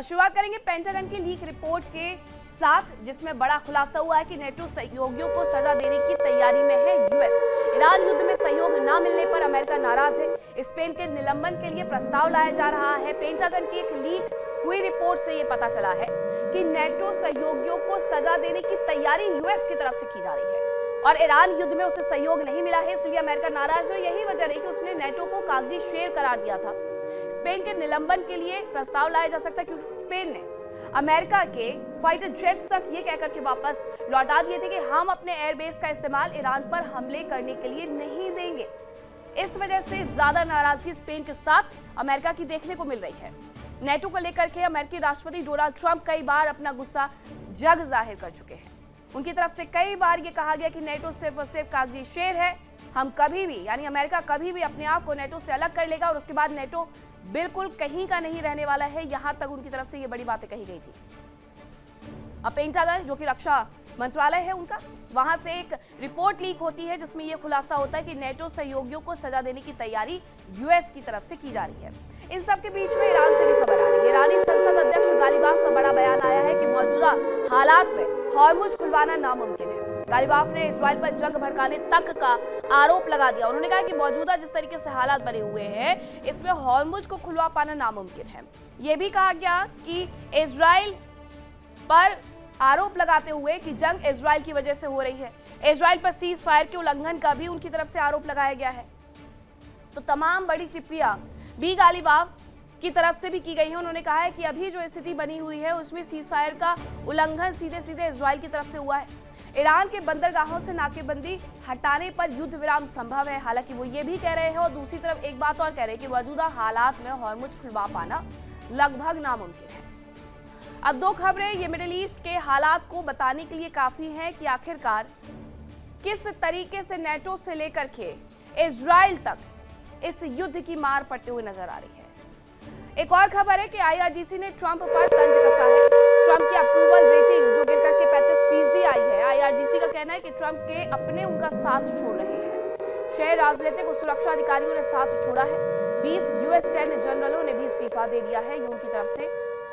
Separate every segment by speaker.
Speaker 1: और शुरुआत करेंगे पेंटागन की लीक रिपोर्ट के साथ, जिसमें बड़ा खुलासा हुआ है कि नेटो सहयोगियों को सजा देने की तैयारी में है यूएस। ईरान युद्ध में सहयोग न मिलने पर अमेरिका नाराज है। स्पेन के निलंबन के लिए प्रस्ताव लाया जा रहा है। पेंटागन की एक लीक हुई रिपोर्ट से ये पता चला है कि नेटो सहयोगियों को सजा देने की तैयारी यूएस की तरफ से की जा रही है और ईरान युद्ध में उसे सहयोग नहीं मिला है, इसलिए अमेरिका नाराज है। यही वजह रही कि उसने नेटो को कागजी शेर करार दिया था। स्पेन के निलंबन के लिए प्रस्ताव लाया जा सकता है क्योंकि स्पेन ने अमेरिका के फाइटर जेट्स तक ये कहकर के वापस लौटा दिए थे कि हम अपने एयरबेस का इस्तेमाल ईरान पर हमले करने के लिए नहीं देंगे। इस वजह से ज्यादा नाराजगी स्पेन के साथ अमेरिका की देखने को मिल रही है। नेटो को लेकर के अमेरिकी राष्ट्रपति डोनाल्ड ट्रंप कई बार अपना गुस्सा जग जाहिर कर चुके हैं। उनकी तरफ से कई बार ये कहा गया कि नेटो सिर्फ और सिर्फ कागजी शेर है। हम कभी भी यानी अमेरिका कभी भी अपने आप को नेटो से अलग कर लेगा और उसके बाद नेटो बिल्कुल कहीं का नहीं रहने वाला है। यहां तक उनकी तरफ से ये बड़ी बातें कही गई थी। अब पेंटागन जो कि रक्षा मंत्रालय है उनका, वहां से एक रिपोर्ट लीक होती है जिसमें यह खुलासा होता है कि नेटो सहयोगियों को सजा देने की तैयारी यूएस की तरफ से की जा रही है। इन सब के बीच में ईरान से भी खबर आ रही है। ईरानी संसद अध्यक्ष गालिबाफ का बड़ा बयान आया है कि मौजूदा हालात में हॉर्मुज खुलवाना नामुमकिन है। गालिबाफ ने इजराइल पर जंग भड़काने तक का आरोप लगा दिया। उन्होंने कहा कि मौजूदा जिस तरीके से हालात बने हुए हैं, इसमें हॉर्मुज को खुलवा पाना नामुमकिन है। यह भी कहा गया कि इजराइल पर आरोप लगाते हुए कि जंग इजराइल की वजह से हो रही है। इजराइल पर सीज फायर के उल्लंघन का भी उनकी तरफ से आरोप लगाया गया है। तो तमाम बड़ी टिप्पणियां भी गालिबाफ की तरफ से भी की गई है। उन्होंने कहा है कि अभी जो स्थिति बनी हुई है उसमें सीज फायर का उल्लंघन सीधे सीधे इजराइल की तरफ से हुआ है। ईरान के बंदरगाहों से नाकेबंदी हटाने पर युद्ध विराम संभव है। हालांकि वो ये भी कह रहे हैं और दूसरी तरफ एक बात और कह रहे हैं कि मौजूदा हालात में हॉर्मुज खुलवा पाना लगभग नामुमकिन है। अब दो खबरें ये मिडिल ईस्ट के हालात को बताने के लिए काफी हैं कि आखिरकार किस तरीके से नेटो से लेकर के इजराइल तक इस युद्ध की मार पड़ते हुए नजर आ रही है। एक और खबर है कि आईआरजीसी ने ट्रंप पर तंज कसा है। ट्रंप की अप्रूवल रेटिंग जो गिर करके 35% आई है। आईआरजीसी का कहना है कि ट्रंप के अपने उनका साथ छोड़ रहे हैं। 6 राजनीतिक और सुरक्षा अधिकारियों ने साथ छोड़ा है। 20 यूएस सैन्य जनरलों ने भी इस्तीफा दे दिया है। ये उनकी तरफ से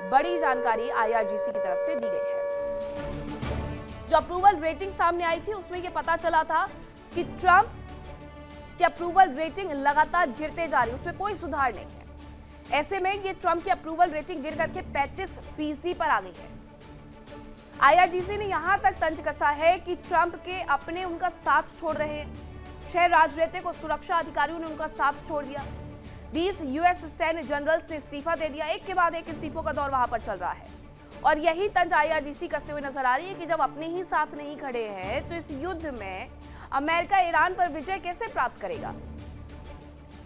Speaker 1: बड़ी जानकारी आईआरजीसी की तरफ से दी गई है। जो अप्रूवल रेटिंग सामने आई थी उसमें यह पता चला था कि ट्रंप की अप्रूवल रेटिंग लगातार गिरते जा रही है, उसमें कोई सुधार नहीं है। ऐसे में ये ट्रंप की अप्रूवल रेटिंग गिर करके 35% पर आ गई है। आईआरजीसी ने यहां तक तंज कसा है कि ट्रंप के अपने उनका साथ छोड़ रहे हैं। 6 राजनीतिक और सुरक्षा अधिकारियों ने उनका साथ छोड़ दिया। 20 यूएस सैन्य जनरल्स ने इस्तीफा दे दिया। एक के बाद एक इस्तीफों का दौर वहां पर चल रहा है और यही तंज आईआरजीसी कसते हुए नजर आ रही है कि जब अपने ही साथ नहीं खड़े हैं तो इस युद्ध में अमेरिका ईरान पर विजय कैसे प्राप्त करेगा।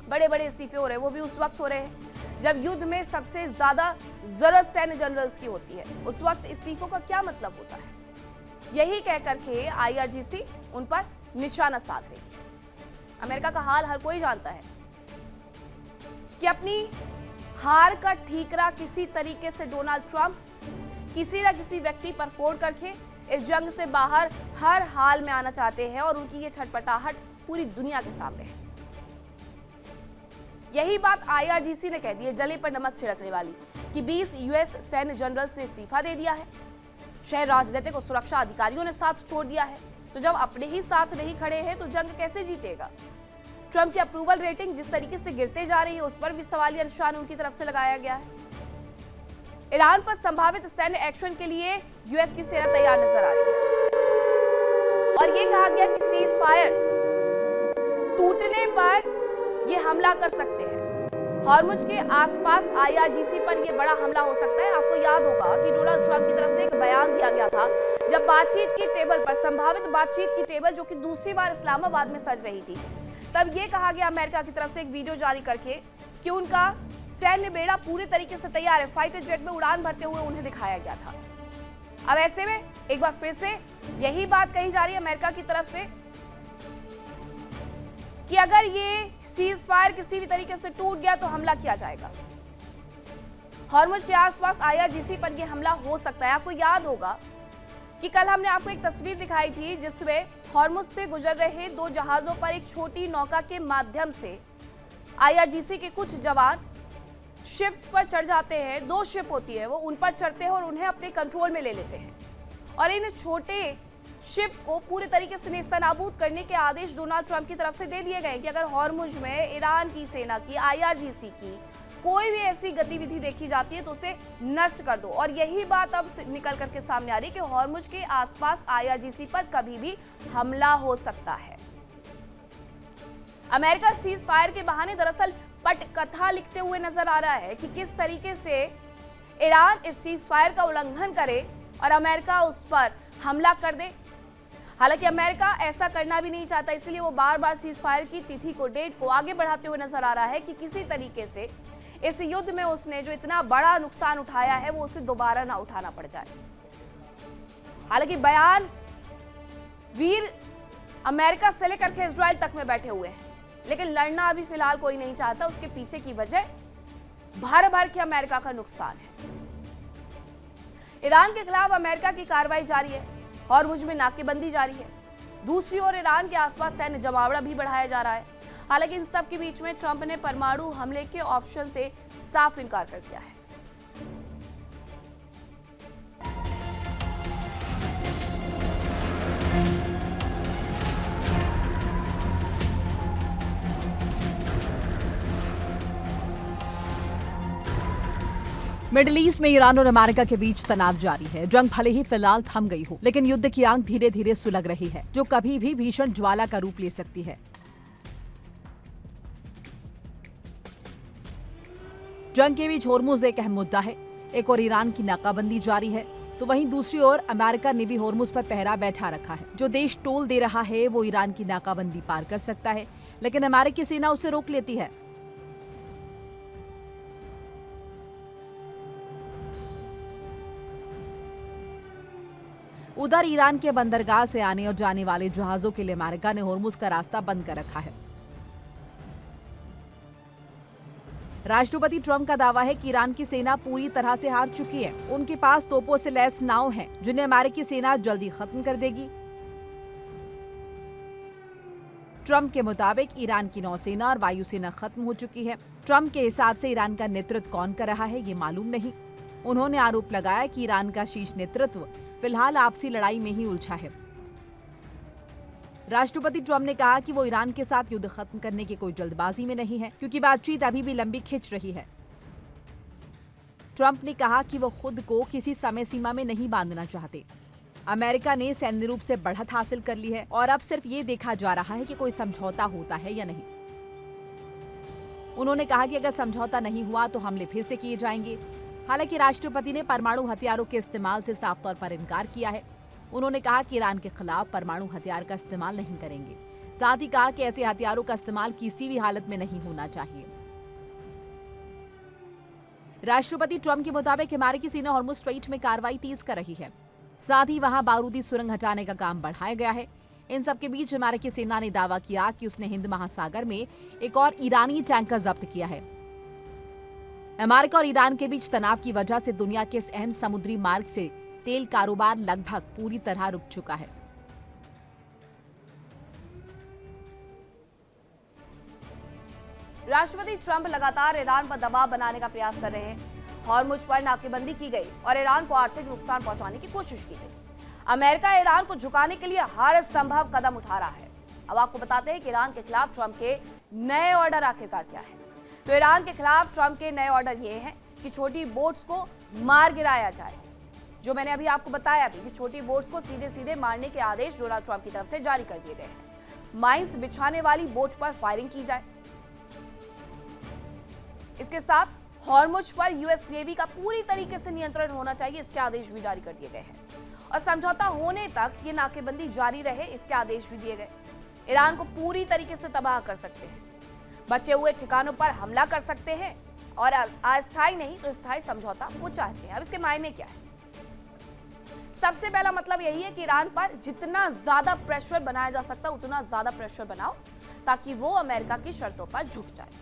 Speaker 1: बड़े बड़े इस्तीफे हो रहे हैं, वो भी उस वक्त हो रहे हैं जब युद्ध में सबसे ज्यादा जरूरत सैन्य जनरल्स की होती है। उस वक्त इस्तीफों का क्या मतलब होता है, यही कहकर के आईआरजीसी उन पर निशाना साध रही है। अमेरिका का हाल हर कोई जानता है कि अपनी हार का ठीकरा किसी तरीके से डोनाल्ड ट्रंप किसी न किसी व्यक्ति पर फोड़ करके इस जंग से बाहर हर हाल में आना चाहते हैं और उनकी ये छटपटाहट पूरी दुनिया के सामने है। यही बात आईआरजीसी ने कह दी है जले पर नमक छिड़कने वाली कि 20 यूएस सैन्य जनरल्स ने इस्तीफा दे दिया है। 6 राजनीतिक और सुरक्षा अधिकारियों ने साथ छोड़ दिया है। तो जब अपने ही साथ नहीं खड़े हैं तो जंग कैसे जीतेगा। ट्रंप की अप्रूवल रेटिंग जिस तरीके से गिरते जा रही है उस पर भी सवालिया निशान उनकी तरफ से लगाया गया है। ईरान पर संभावित सैन्य एक्शन के लिए यूएस की सेना तैयार नजर आ रही है और यह कहा गया कि सीज फायर टूटने पर यह हमला कर सकते हैं। हॉर्मुज के आसपास आईआरजीसी पर यह बड़ा हमला हो सकता है। आपको याद होगा कि डोनाल्ड ट्रंप की तरफ से एक बयान दिया गया था जब बातचीत की टेबल पर, संभावित बातचीत की टेबल जो कि दूसरी बार इस्लामाबाद में सज रही थी, तब यह कहा गया अमेरिका की तरफ से एक वीडियो जारी करके कि उनका सैन्य बेड़ा पूरे तरीके से तैयार है। फाइटर जेट में उड़ान भरते हुए उन्हें दिखाया गया था। अब ऐसे में एक बार फिर से यही बात कही जा रही है अमेरिका की तरफ से कि अगर ये सीज फायर किसी भी तरीके से टूट गया तो हमला किया जाएगा। हॉर्मुज के आसपास आईआरजीसी पर यह हमला हो सकता है। आपको याद होगा कि कल हमने आपको एक तस्वीर दिखाई थी जिसमें हॉर्मुज से गुजर रहे 2 जहाजों पर एक छोटी नौका के माध्यम से आईआरजीसी के कुछ जवान शिप्स पर चढ़ जाते हैं। 2 शिप होती है, वो उन पर चढ़ते हैं और उन्हें अपने कंट्रोल में ले लेते हैं और इन छोटे शिप को पूरे तरीके से नेस्तनाबूद करने के आदेश डोनाल्ड ट्रंप की तरफ से दे दिए गए कि अगर हॉर्मुज में ईरान की सेना की, IRGC की कोई भी ऐसी गतिविधि देखी जाती है तो उसे नष्ट कर दो। और यही बात अब निकल करके सामने आ रही है कि हॉर्मुज के आसपास IRGC पर कभी भी हमला हो सकता है। अमेरिका सीज फायर के बहाने दरअसल पटकथा लिखते हुए नजर आ रहा है कि किस तरीके से ईरान इस सीज फायर का उल्लंघन करे और अमेरिका उस पर हमला कर दे। हालांकि अमेरिका ऐसा करना भी नहीं चाहता, इसलिए वो बार बार सीज फायर की तिथि को, डेट को आगे बढ़ाते हुए नजर आ रहा है कि किसी तरीके से इस युद्ध में उसने जो इतना बड़ा नुकसान उठाया है वो उसे दोबारा ना उठाना पड़ जाए। हालांकि बयान वीर अमेरिका से लेकर के इजराइल तक में बैठे हुए हैं, लेकिन लड़ना अभी फिलहाल कोई नहीं चाहता। उसके पीछे की वजह भर भर के अमेरिका का नुकसान है। ईरान के खिलाफ अमेरिका की कार्रवाई जारी है, हॉर्मुज में नाकेबंदी जारी है। दूसरी ओर ईरान के आसपास सैन्य जमावड़ा भी बढ़ाया जा रहा है। हालांकि इन सब के बीच में ट्रंप ने परमाणु हमले के ऑप्शन से साफ इनकार कर दिया है।
Speaker 2: मिडिल ईस्ट में ईरान और अमेरिका के बीच तनाव जारी है। जंग भले ही फिलहाल थम गई हो, लेकिन युद्ध की आग धीरे धीरे सुलग रही है, जो कभी भी भीषण ज्वाला का रूप ले सकती है। जंग के बीच होर्मुज एक अहम मुद्दा है। एक और ईरान की नाकाबंदी जारी है, तो वहीं दूसरी ओर अमेरिका ने भी होर्मुज पर पहरा बैठा रखा है। जो देश टोल दे रहा है वो ईरान की नाकाबंदी पार कर सकता है, लेकिन अमेरिकी सेना उसे रोक लेती है। उधर ईरान के बंदरगाह से आने और जाने वाले जहाजों के लिए अमेरिका ने होर्मुज का रास्ता बंद कर रखा है। राष्ट्रपति ट्रंप का दावा है कि ईरान की सेना पूरी तरह से हार चुकी है। उनके पास तोपों से लैस नाव हैं, जिन्हें अमेरिकी सेना जल्दी खत्म कर देगी। ट्रंप के मुताबिक ईरान की नौसेना और वायुसेना खत्म हो चुकी है। ट्रंप के हिसाब से ईरान का नेतृत्व कौन कर रहा है ये मालूम नहीं। उन्होंने आरोप लगाया कि ईरान का शीर्ष नेतृत्व फिलहाल आपसी लड़ाई में ही उलझा है। राष्ट्रपति ट्रंप ने कहा कि वो ईरान के साथ युद्ध खत्म करने की कोई जल्दबाजी में नहीं है, क्योंकि बातचीत अभी भी लंबी खिंच रही है। ट्रंप ने कहा कि वो खुद को किसी समय सीमा में नहीं बांधना चाहते। अमेरिका ने सैन्य रूप से बढ़त हासिल कर ली है और अब सिर्फ ये देखा जा रहा है कि कोई समझौता होता है या नहीं। उन्होंने कहा कि अगर समझौता नहीं हुआ तो हमले फिर से किए जाएंगे। हालांकि राष्ट्रपति ने परमाणु हथियारों के इस्तेमाल से साफ तौर पर इनकार किया है। उन्होंने कहा कि ईरान के खिलाफ परमाणु हथियार का इस्तेमाल नहीं करेंगे। साथ ही कहा कि ऐसे हथियारों का इस्तेमाल किसी भी हालत में नहीं होना चाहिए। राष्ट्रपति ट्रंप के मुताबिक अमेरिकी सेना हॉर्मुज स्ट्रेट में कार्रवाई तेज कर रही है। साथ ही वहां बारूदी सुरंग हटाने का काम बढ़ाया गया है। इन सब के बीच अमेरिकी सेना ने दावा किया कि उसने हिंद महासागर में एक और ईरानी टैंकर जब्त किया है। अमेरिका और ईरान के बीच तनाव की वजह से दुनिया के इस अहम समुद्री मार्ग से तेल कारोबार लगभग पूरी तरह रुक चुका है।
Speaker 1: राष्ट्रपति ट्रंप लगातार ईरान पर दबाव बनाने का प्रयास कर रहे हैं। हॉर्मुज पर नाकेबंदी की गई और ईरान को आर्थिक नुकसान पहुंचाने की कोशिश की गई। अमेरिका ईरान को झुकाने के लिए हर संभव कदम उठा रहा है। अब आपको बताते हैं कि ईरान के खिलाफ ट्रंप के नए ऑर्डर आखिरकार क्या है। तो ईरान के खिलाफ ट्रंप के नए ऑर्डर ये हैं कि छोटी बोट्स को मार गिराया जाए। जो मैंने अभी आपको बताया भी कि छोटी बोट्स को सीधे सीधे मारने के आदेश डोनाल्ड ट्रंप की तरफ से जारी कर दिए गए हैं। माइंस बिछाने वाली बोट पर फायरिंग की जाए। इसके साथ हॉर्मुज पर यूएस नेवी का पूरी तरीके से नियंत्रण होना चाहिए, इसके आदेश भी जारी कर दिए गए हैं। और समझौता होने तक ये नाकेबंदी जारी रहे, इसके आदेश भी दिए गए। ईरान को पूरी तरीके से तबाह कर सकते हैं, बचे हुए ठिकानों पर हमला कर सकते हैं और अस्थायी नहीं तो स्थायी समझौता वो चाहते हैं। अब इसके मायने क्या है? सबसे पहला मतलब यही है कि ईरान पर जितना ज्यादा प्रेशर बनाया जा सकता है उतना ज्यादा प्रेशर बनाओ, ताकि वो अमेरिका की शर्तों पर झुक जाए।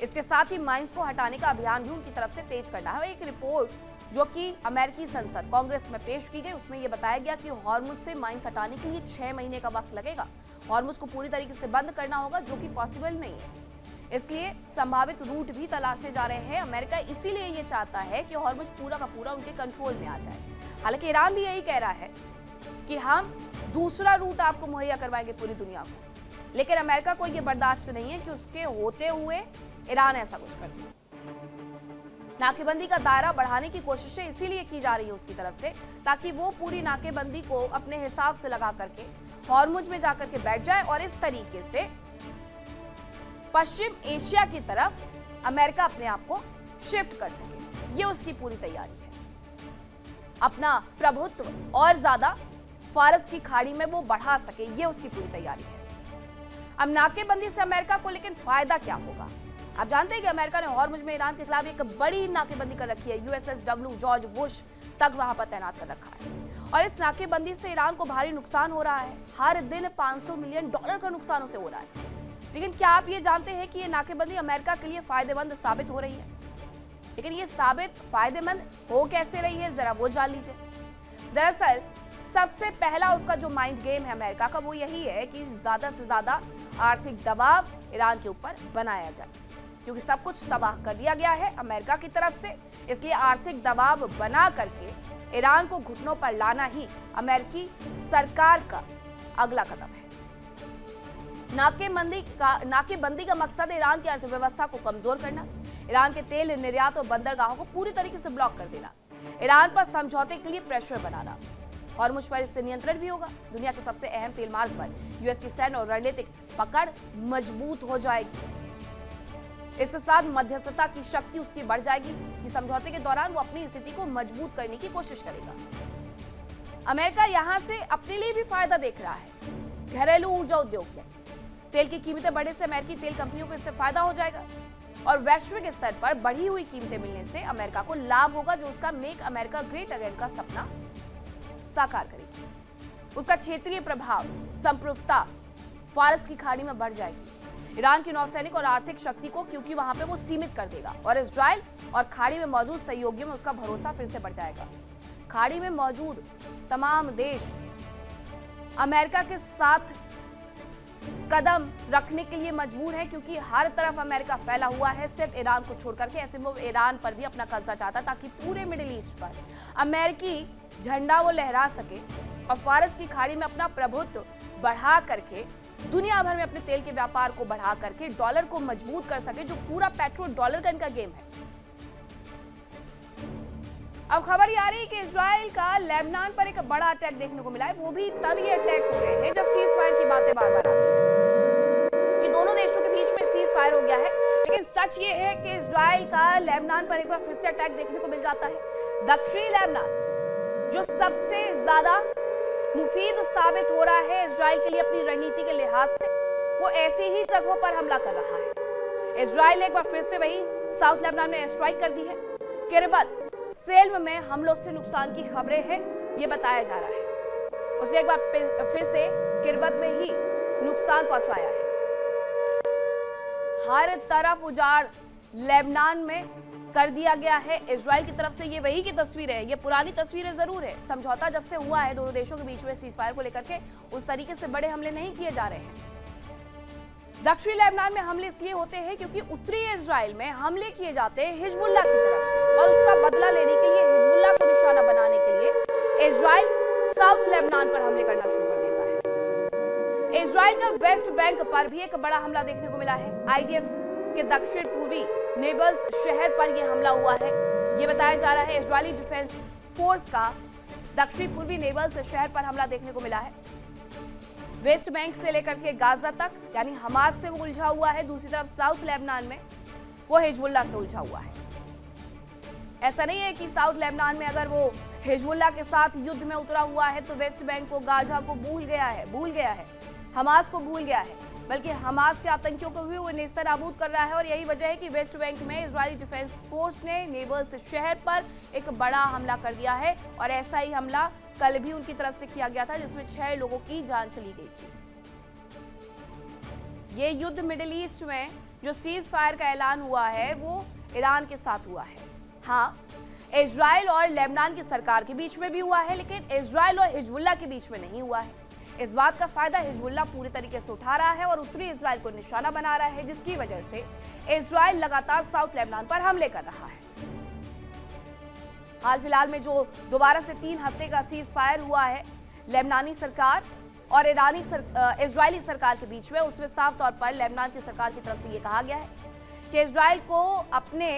Speaker 1: इसके साथ ही माइंस को हटाने का अभियान भी उनकी तरफ से तेज करना है। एक रिपोर्ट जो कि अमेरिकी संसद कांग्रेस में पेश की गई, उसमें यह बताया गया कि हॉर्मुज से माइंस हटाने के लिए 6 महीने का वक्त लगेगा। हॉर्मुज को पूरी तरीके से बंद करना होगा, जो कि पॉसिबल नहीं है। इसलिए संभावित रूट भी तलाशे जा रहे हैं। अमेरिका इसीलिए ये चाहता है कि हॉर्मुज पूरा का पूरा उनके कंट्रोल में आ जाए। हालांकि ईरान भी यही कह रहा है कि हम दूसरा रूट आपको मुहैया करवाएंगे पूरी दुनिया को, लेकिन अमेरिका को ये बर्दाश्त नहीं है कि उसके होते हुए ईरान ऐसा कुछ कर दे। नाकेबंदी का दायरा बढ़ाने की कोशिशें इसीलिए की जा रही है उसकी तरफ से, ताकि वो पूरी नाकेबंदी को अपने हिसाब से लगा करके हॉर्मुज में जाकर के बैठ जाए और इस तरीके से पश्चिम एशिया की तरफ अमेरिका अपने आप को शिफ्ट कर सके। ये उसकी पूरी तैयारी है। अपना प्रभुत्व और ज्यादा फारस की खाड़ी में वो बढ़ा सके, ये उसकी पूरी तैयारी है। अब नाकेबंदी से अमेरिका को लेकिन फायदा क्या होगा? आप जानते हैं कि अमेरिका ने हॉर्मुज में ईरान के खिलाफ एक बड़ी नाकेबंदी कर रखी है। USSW जॉर्ज बुश तक वहां पर तैनात कर रखा है और इस नाकेबंदी से ईरान को भारी नुकसान हो रहा है। हर दिन $500 मिलियन का नुकसान उसे हो रहा है। लेकिन क्या आप ये जानते हैं कि ये नाकेबंदी अमेरिका के लिए फायदेमंद साबित हो रही है? लेकिन ये साबित फायदेमंद हो कैसे रही है, जरा वो जान लीजिए। दरअसल सबसे पहला उसका जो माइंड गेम है अमेरिका का, वो यही है कि ज्यादा से ज्यादा आर्थिक दबाव ईरान के ऊपर बनाया जाए, क्योंकि सब कुछ तबाह कर दिया गया है अमेरिका की तरफ से। इसलिए आर्थिक दबाव बना करके ईरान को घुटनों पर लाना ही अमेरिकी सरकार का अगला कदम है। नाकेबंदी का मकसद ईरान की अर्थव्यवस्था को कमजोर करना, ईरान के तेल निर्यात और बंदरगाहों को पूरी तरीके से ब्लॉक कर देना, ईरान पर समझौते के लिए प्रेशर बनाना। हॉर्मुज पर इससे नियंत्रण भी होगा। दुनिया के सबसे अहम तेल मार्ग पर यूएस की सैन्य और रणनीतिक पकड़ मजबूत हो जाएगी। इसके साथ मध्यस्थता की शक्ति उसकी बढ़ जाएगी कि समझौते के दौरान वो अपनी स्थिति को मजबूत करने की कोशिश करेगा। अमेरिका यहां से अपने लिए भी फायदा देख रहा है। घरेलू ऊर्जा उद्योग में तेल की कीमतें बढ़ने से अमेरिकी तेल कंपनियों को इससे फायदा हो जाएगा और वैश्विक स्तर पर बढ़ी हुई कीमतें मिलने से अमेरिका को लाभ होगा, जो उसका मेक अमेरिका ग्रेट अगेन का सपना साकार करेगी। उसका क्षेत्रीय प्रभाव, संप्रभुता फारस की खाड़ी में बढ़ जाएगी। ईरान की नौसैनिक और आर्थिक शक्ति को क्योंकि वहां पे वो सीमित कर देगा और इजराइल और खाड़ी में मौजूद सहयोगियों में उसका भरोसा फिर से बढ़ जाएगा। खाड़ी में मौजूद तमाम देश अमेरिका के साथ कदम रखने के लिए मजबूर है, क्योंकि हर तरफ अमेरिका फैला हुआ है, सिर्फ ईरान को छोड़कर के। ऐसे में वो ईरान पर भी अपना कब्जा चाहता ताकि पूरे मिडिल ईस्ट पर अमेरिकी झंडा वो लहरा सके और फारस की खाड़ी में अपना प्रभुत्व बढ़ा करके दुनिया भर में अपने तेल के व्यापार को बढ़ा करके डॉलर को मजबूत कर सके, जो पूरा पेट्रो डॉलर का इनका गेम है। अब खबर ये आ रही है कि इजराइल का लेबनान पर एक बड़ा अटैक देखने को मिला है। वो भी तब ये अटैक हो रहे हैं जब सीज फायर की बातें बार बार आती है कि दोनों देशों के बीच में सीज फायर हो गया है। लेकिन सच ये है कि इजराइल का लेबनान पर एक बार फिर से अटैक देखने को मिल जाता है। दक्षिणी लेबनान जो सबसे ज्यादा मुफीद साबित हो रहा है इजराइल के लिए अपनी रणनीति के लिहाज से, वो ऐसी ही जगहों पर हमला कर रहा है। इजराइल ने एक बार फिर से वही साउथ लेबनान में एयर स्ट्राइक कर दी है। किरबत सेल्म में हमलों से नुकसान की खबरें हैं, ये बताया जा रहा है। उसने एक बार फिर से किरबत में ही नुकसान पहुंचाया है। हर तरफ उजाड़ लेबनान में कर दिया गया है इजराइल की तरफ से। ये वही की तस्वीर है, ये पुरानी तस्वीरें जरूर है। समझौता जब से हुआ है दोनों देशों के बीच में सीजफायर को लेकर के, उस तरीके से बड़े हमले नहीं किए जा रहे हैं। दक्षिणी लेबनान में हमले इसलिए होते हैं क्योंकि उत्तरी इजराइल में हमले किए जाते हैं हिजबुल्लाह की तरफ से, और उसका बदला लेने के लिए, हिजबुल्लाह को निशाना बनाने के लिए इजराइल साउथ लेबनान पर हमले करना शुरू कर देता है। इजराइल का वेस्ट बैंक पर भी एक बड़ा हमला देखने को मिला है। IDF के दक्षिण पूर्वी नेबल्स शहर पर यह हमला हुआ है। यह बताया जा रहा है इजरायली डिफेंस फोर्स का दक्षिण पूर्वी नेबल्स शहर पर हमला देखने को मिला है। वेस्ट बैंक से लेकर के गाजा तक, यानी हमास से वो उलझा हुआ है। दूसरी तरफ साउथ लेबनान में वो हिजबुल्लाह से उलझा हुआ है। ऐसा नहीं है कि साउथ लेबनान में अगर वो हिजबुल्लाह के साथ युद्ध में उतरा हुआ है तो वेस्ट बैंक को, गाजा को भूल गया है, हमास को भूल गया है, बल्कि हमास के आतंकियों को भी वो नेस्तनाबूद कर रहा है। और यही वजह है कि वेस्ट बैंक में इजरायली डिफेंस फोर्स ने नेबल्स शहर पर एक बड़ा हमला कर दिया है। और ऐसा ही हमला कल भी उनकी तरफ से किया गया था, जिसमें 6 लोगों की जान चली गई थी। ये युद्ध मिडिल ईस्ट में जो सीज फायर का ऐलान हुआ है वो ईरान के साथ हुआ है। हाँ, इजराइल और लेबनान की सरकार के बीच में भी हुआ है, लेकिन इजराइल और हिजबुल्लाह के बीच में नहीं हुआ है। इस बात का फायदा हिजबुल्लाह पूरी तरीके से उठा रहा है और उत्तरी इजराइल को निशाना बना रहा है, जिसकी वजह से इजराइल लगातार साउथ लेबनान पर हमले कर रहा है। हाल फिलहाल में जो दोबारा से 3 हफ्ते का सीज फायर हुआ है लेबनानी सरकार और इजरायली सरकार के बीच में, उसमें साफ तौर पर लेबनान की सरकार की तरफ से ये कहा गया है कि इजराइल को अपने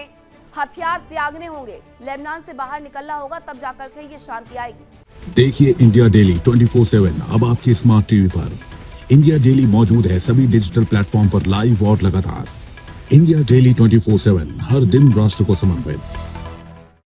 Speaker 1: हथियार त्यागने होंगे, लेबनान से बाहर निकलना होगा, तब जाकर के ये शांति आएगी।
Speaker 3: देखिए इंडिया डेली 24/7 अब आपकी स्मार्ट टीवी पर। इंडिया डेली मौजूद है सभी डिजिटल प्लेटफॉर्म पर लाइव और लगातार। इंडिया डेली 24/7 हर दिन राष्ट्र को समर्पित।